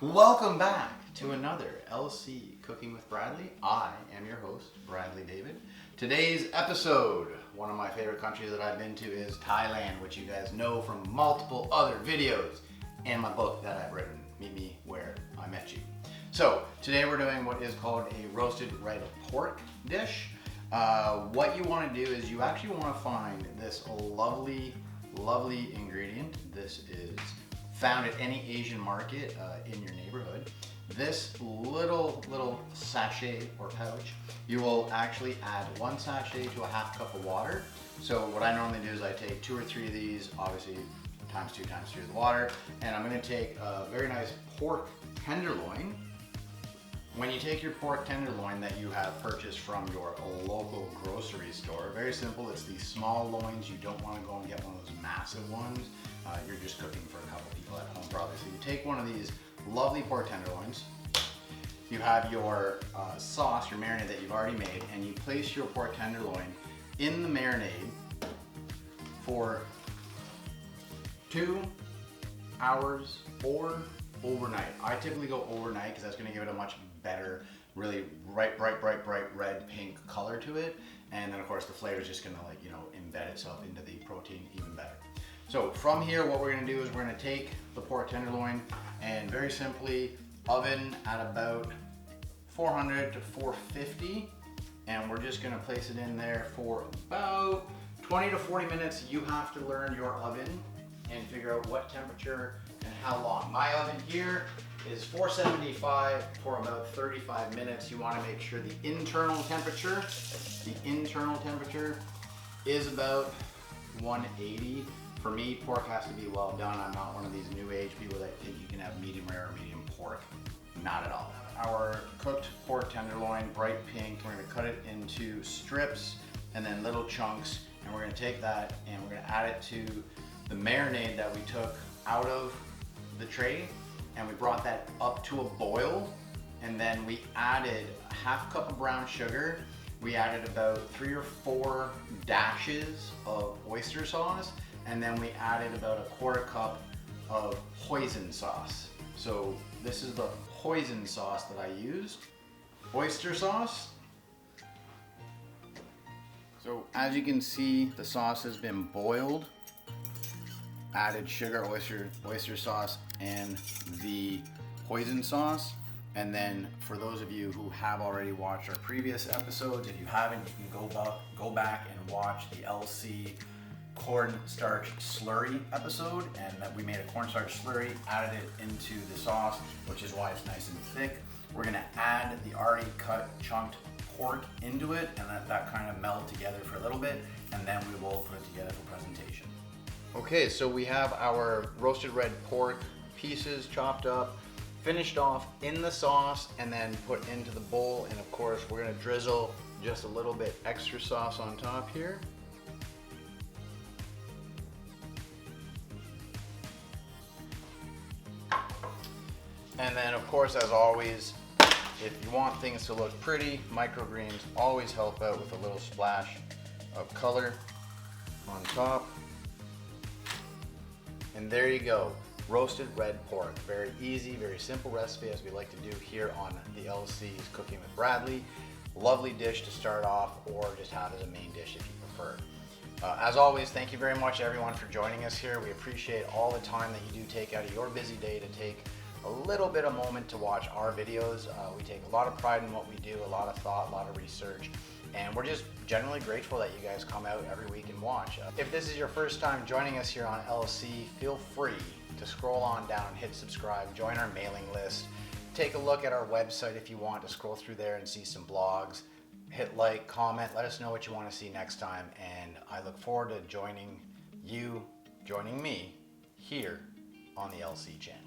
Welcome back to another LC Cooking with Bradley. I am your host, Bradley David. Today's episode, one of my favorite countries that I've been to is Thailand, which you guys know from multiple other videos and my book that I've written, Meet Me Where I Met You. So today we're doing what is called a roasted red pork dish. What you want to do is you actually want to find this lovely ingredient. This is found at any Asian market in your neighborhood. This little sachet or pouch, you will actually add 1 sachet to a half cup of water. So what I normally do is I take 2 or 3 of these, obviously times 2 the water, and I'm going to take a very nice pork tenderloin. When you take your pork tenderloin that you have purchased from your local grocery store, very simple, it's these small loins. You don't want to go and get one of those massive ones. You're just cooking for a couple people at home probably. So you take one of these lovely pork tenderloins, you have your sauce, your marinade that you've already made, and you place your pork tenderloin in the marinade for 2 hours or overnight. I typically go overnight because that's going to give it a much better, really bright red pink color to it, and then of course the flavor is just going to embed itself into the protein even better. So from here, what we're going to do is we're going to take the pork tenderloin and very simply oven at about 400 to 450, and we're just going to place it in there for about 20 to 40 minutes. You have to learn your oven and figure out what temperature and how long. My oven here is 475 for about 35 minutes. You want to make sure the internal temperature is about 180. For me, pork has to be well done. I'm not one of these new age people that think you can have medium rare or medium pork. Not at all. Our cooked pork tenderloin, bright pink, we're going to cut it into strips and then little chunks, and we're going to take that and we're going to add it to the marinade that we took out of the tray, and we brought that up to a boil, and then we added a half cup of brown sugar. We added about 3 or 4 dashes of oyster sauce, and then we added about a 1/4 cup of hoisin sauce. So this is the hoisin sauce that I used. Oyster sauce. So as you can see, the sauce has been boiled. Added sugar, oyster sauce, and the hoisin sauce. And then for those of you who have already watched our previous episodes, if you haven't, you can go back and watch the LC cornstarch slurry episode, and that we made a cornstarch slurry, added it into the sauce, which is why it's nice and thick. We're gonna add the already cut chunked pork into it and let that kind of meld together for a little bit, and then we will put it together for presentation. Okay, so we have our roasted red pork pieces chopped up, finished off in the sauce, and then put into the bowl. And of course, we're gonna drizzle just a little bit extra sauce on top here. And then of course, as always, if you want things to look pretty, microgreens always help out with a little splash of color on top. And there you go, roasted red pork. Very easy, very simple recipe, as we like to do here on the LC's Cooking with Bradley. Lovely dish to start off, or just have as a main dish if you prefer. As always, thank you very much everyone for joining us here. We appreciate all the time that you do take out of your busy day to take a little bit of moment to watch our videos. We take a lot of pride in what we do, a lot of thought, a lot of research, and we're just generally grateful that you guys come out every week and watch. If this is your first time joining us here on LC, feel free to scroll on down, hit subscribe, join our mailing list, take a look at our website if you want to scroll through there and see some blogs, hit like, comment, let us know what you want to see next time, and I look forward to joining me here on the LC channel.